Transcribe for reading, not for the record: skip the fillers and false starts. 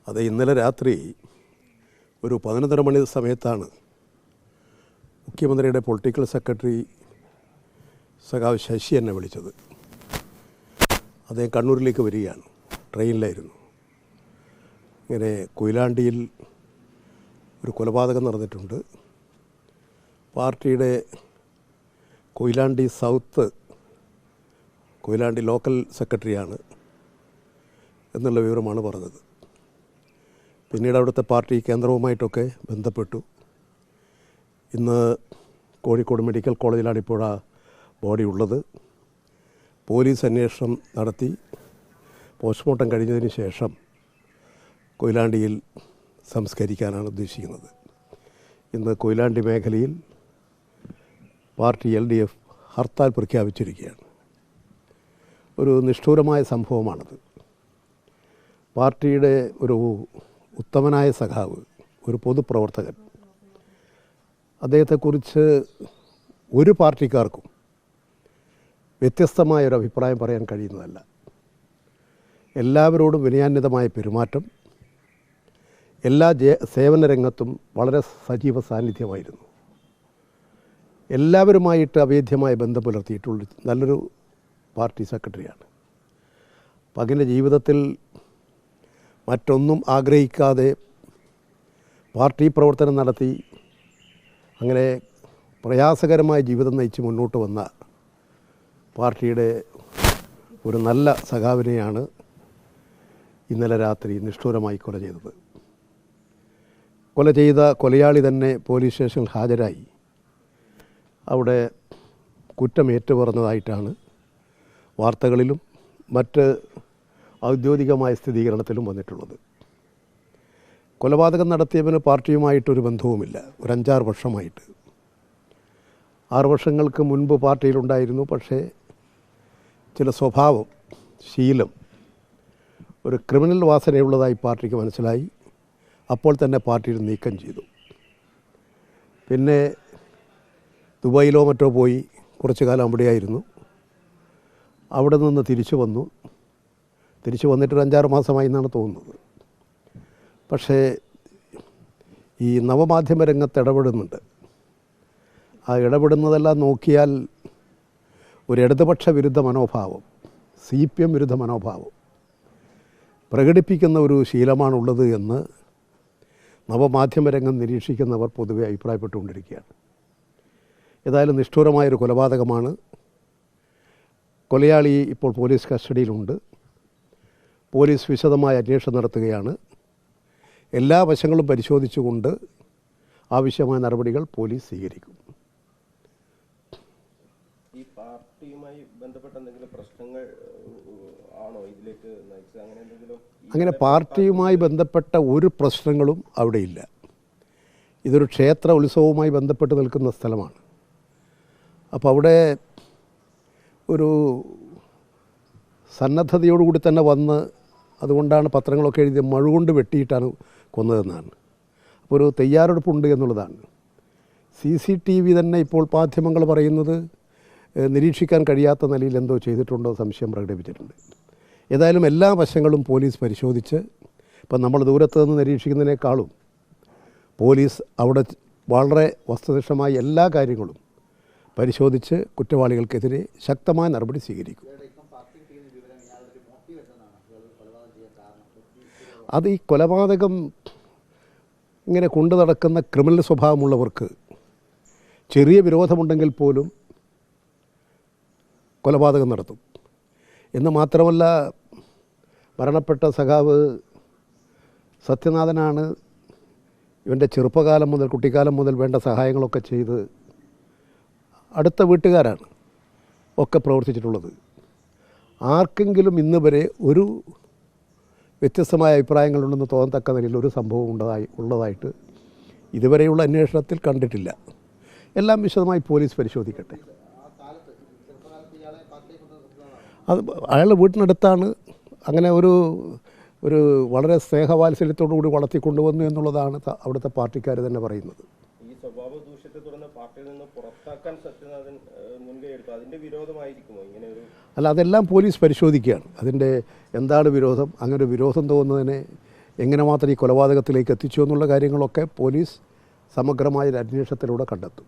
അത് ഇന്നലെ രാത്രി ഒരു 11:30 മണി സമയത്താണ് മുഖ്യമന്ത്രിയുടെ പൊളിറ്റിക്കൽ സെക്രട്ടറി സഖാവ് ശശി എന്നെ വിളിച്ചത്. അദ്ദേഹം കണ്ണൂരിലേക്ക് വരികയാണ്, ട്രെയിനിലായിരുന്നു. ഇങ്ങനെ കൊയിലാണ്ടിയിൽ ഒരു കൊലപാതകം നടന്നിട്ടുണ്ട്. പാർട്ടിയുടെ കൊയിലാണ്ടി സൗത്ത് കൊയിലാണ്ടി ലോക്കൽ സെക്രട്ടറിയാണ് എന്നുള്ള വിവരമാണ് പറഞ്ഞത്. പിന്നീട് അവിടുത്തെ പാർട്ടി കേന്ദ്രവുമായിട്ടൊക്കെ ബന്ധപ്പെട്ടു. ഇന്ന് കോഴിക്കോട് മെഡിക്കൽ കോളേജിലാണ് ഇപ്പോൾ ആ ബോഡി ഉള്ളത്. പോലീസ് അന്വേഷണം നടത്തി പോസ്റ്റ്മോർട്ടം കഴിഞ്ഞതിന് ശേഷം കൊയിലാണ്ടിയിൽ സംസ്കരിക്കാനാണ് ഉദ്ദേശിക്കുന്നത്. ഇന്ന് കൊയിലാണ്ടി മേഖലയിൽ പാർട്ടി LDF ഹർത്താൽ പ്രഖ്യാപിച്ചിരിക്കുകയാണ്. ഒരു നിഷ്ഠൂരമായ സംഭവമാണത്. പാർട്ടിയുടെ ഒരു ഉത്തമനായ സഖാവ്, ഒരു പൊതുപ്രവർത്തകൻ, അദ്ദേഹത്തെക്കുറിച്ച് ഒരു പാർട്ടിക്കാർക്കും വ്യത്യസ്തമായൊരു അഭിപ്രായം പറയാൻ കഴിയുന്നതല്ല. എല്ലാവരോടും വിനയാന്വിതമായ പെരുമാറ്റം, എല്ലാ സേവന രംഗത്തും വളരെ സജീവ സാന്നിധ്യമായിരുന്നു. എല്ലാവരുമായിട്ട് അഭേദ്യമായ ബന്ധം പുലർത്തിയിട്ടുള്ള നല്ലൊരു പാർട്ടി സെക്രട്ടറിയാണ്. പകലിൻ്റെ ജീവിതത്തിൽ മറ്റൊന്നും ആഗ്രഹിക്കാതെ പാർട്ടി പ്രവർത്തനം നടത്തി അങ്ങനെ പ്രയാസകരമായ ജീവിതം നയിച്ച് മുന്നോട്ട് വന്ന പാർട്ടിയുടെ ഒരു നല്ല സഖാവിനെയാണ് ഇന്നലെ രാത്രി നിഷ്ഠൂരമായി കൊല ചെയ്തത്. കൊല ചെയ്ത കൊലയാളി തന്നെ പോലീസ് സ്റ്റേഷനിൽ ഹാജരായി അവിടെ കുറ്റം ഏറ്റുപറഞ്ഞതായിട്ടാണ് വാർത്തകളിലും മറ്റ് ഔദ്യോഗികമായ സ്ഥിരീകരണത്തിലും വന്നിട്ടുള്ളത്. കൊലപാതകം നടത്തിയവന് പാർട്ടിയുമായിട്ടൊരു ബന്ധവുമില്ല. ഒരു 5-6 വർഷമായിട്ട്. 6 വർഷങ്ങൾക്ക് മുൻപ് പാർട്ടിയിലുണ്ടായിരുന്നു. പക്ഷേ ചില സ്വഭാവം, ശീലം, ഒരു ക്രിമിനൽ വാസനയുള്ളതായി പാർട്ടിക്ക് മനസ്സിലായി. അപ്പോൾ തന്നെ പാർട്ടിയിൽ നീക്കം ചെയ്തു. പിന്നെ ദുബായിലോ മറ്റോ പോയി കുറച്ചു കാലം അവിടെയായിരുന്നു. അവിടെ നിന്ന് തിരിച്ചു വന്നിട്ട് 5-6 മാസമായി എന്നാണ് തോന്നുന്നത്. പക്ഷേ ഈ നവമാധ്യമ രംഗത്ത് ഇടപെടുന്നുണ്ട്. ആ ഇടപെടുന്നതെല്ലാം നോക്കിയാൽ ഒരു ഇടതുപക്ഷ വിരുദ്ധ മനോഭാവം, CPM വിരുദ്ധ മനോഭാവം പ്രകടിപ്പിക്കുന്ന ഒരു ശീലമാണുള്ളത് എന്ന് നവമാധ്യമ രംഗം നിരീക്ഷിക്കുന്നവർ പൊതുവെ അഭിപ്രായപ്പെട്ടുകൊണ്ടിരിക്കുകയാണ്. ഏതായാലും നിഷ്ഠൂരമായൊരു കൊലപാതകമാണ്. കൊലയാളി ഇപ്പോൾ പോലീസ് കസ്റ്റഡിയിലുണ്ട്. പോലീസ് വിശദമായ അന്വേഷണം നടത്തുകയാണ്. എല്ലാ വശങ്ങളും പരിശോധിച്ചുകൊണ്ട് ആവശ്യമായ നടപടികൾ പോലീസ് സ്വീകരിക്കും. ഈ പാർട്ടിയുമായി ബന്ധപ്പെട്ട എന്തെങ്കിലും പ്രശ്നങ്ങൾ ആണോ ഇതിലേക്ക് നയിച്ചത്? അങ്ങനെ എന്തെങ്കിലും? അങ്ങനെ പാർട്ടിയുമായി ബന്ധപ്പെട്ട ഒരു പ്രശ്നങ്ങളും അവിടെയില്ല. ഇതൊരു ക്ഷേത്ര ഉത്സവവുമായി ബന്ധപ്പെട്ട് നിൽക്കുന്ന സ്ഥലമാണ്. അപ്പോൾ അവിടെ ഒരു സന്നദ്ധതയോടുകൂടി തന്നെ വന്ന്, അതുകൊണ്ടാണ് പത്രങ്ങളൊക്കെ എഴുതി മഴുകൊണ്ട് വെട്ടിയിട്ടാണ് കൊന്നതെന്നാണ്. അപ്പോൾ ഒരു തയ്യാറെടുപ്പുണ്ട് എന്നുള്ളതാണ്. CCTV തന്നെ ഇപ്പോൾ മാധ്യമങ്ങൾ പറയുന്നത് നിരീക്ഷിക്കാൻ കഴിയാത്ത നിലയിൽ എന്തോ ചെയ്തിട്ടുണ്ടോ സംശയം പ്രകടിപ്പിച്ചിട്ടുണ്ട്. ഏതായാലും എല്ലാ വശങ്ങളും പോലീസ് പരിശോധിച്ച്, ഇപ്പം നമ്മൾ ദൂരത്ത് നിന്ന് നിരീക്ഷിക്കുന്നതിനേക്കാളും പോലീസ് അവിടെ വളരെ വസ്തുനിഷ്ഠമായ എല്ലാ കാര്യങ്ങളും പരിശോധിച്ച് കുറ്റവാളികൾക്കെതിരെ ശക്തമായ നടപടി സ്വീകരിക്കും. അത് ഈ കൊലപാതകം ഇങ്ങനെ കൊണ്ടു നടക്കുന്ന ക്രിമിനൽ സ്വഭാവമുള്ളവർക്ക് ചെറിയ വിരോധമുണ്ടെങ്കിൽ പോലും കൊലപാതകം നടത്തും. എന്ന് മാത്രമല്ല, മരണപ്പെട്ട സഖാവ് സത്യനാഥനാണ് ഇവൻ്റെ ചെറുപ്പകാലം മുതൽ, കുട്ടിക്കാലം മുതൽ വേണ്ട സഹായങ്ങളൊക്കെ ചെയ്ത് അടുത്ത വീട്ടുകാരാണ് ഒക്കെ പ്രവർത്തിച്ചിട്ടുള്ളത്. ആർക്കെങ്കിലും ഇന്ന് വരെ ഒരു വ്യത്യസ്തമായ അഭിപ്രായങ്ങളുണ്ടെന്ന് തോന്നത്തക്ക നിലയിൽ ഒരു സംഭവം ഉള്ളതായിട്ട് ഇതുവരെയുള്ള അന്വേഷണത്തിൽ കണ്ടിട്ടില്ല. എല്ലാം വിശദമായി പോലീസ് പരിശോധിക്കട്ടെ. അത് അയാളുടെ വീട്ടിനടുത്താണ്. അങ്ങനെ ഒരു വളരെ സ്നേഹവാത്സല്യത്തോടു കൂടി വളർത്തിക്കൊണ്ടുവന്നു എന്നുള്ളതാണ് അവിടുത്തെ പാർട്ടിക്കാർ തന്നെ പറയുന്നത്. ഈ സ്വഭാവ ദൂഷ്യത്തെ തുടർന്ന് പാർട്ടിയിൽ നിന്ന് പുറത്താക്കാൻ സത്യനാഥൻ മുൻകൈ എടുത്തു. അതിൻ്റെ വിരോധമായിരിക്കുമോ ഇങ്ങനെ ഒരു? അല്ല, അതെല്ലാം പോലീസ് പരിശോധിക്കുകയാണ്. അതിൻ്റെ എന്താണ് വിരോധം, അങ്ങനെ ഒരു വിരോധം തോന്നുന്നതിനെ എങ്ങനെ മാത്രം ഈ കൊലപാതകത്തിലേക്ക് എത്തിച്ചു എന്നുള്ള കാര്യങ്ങളൊക്കെ പോലീസ് സമഗ്രമായ ഒരു അന്വേഷണത്തിലൂടെ കണ്ടെത്തും.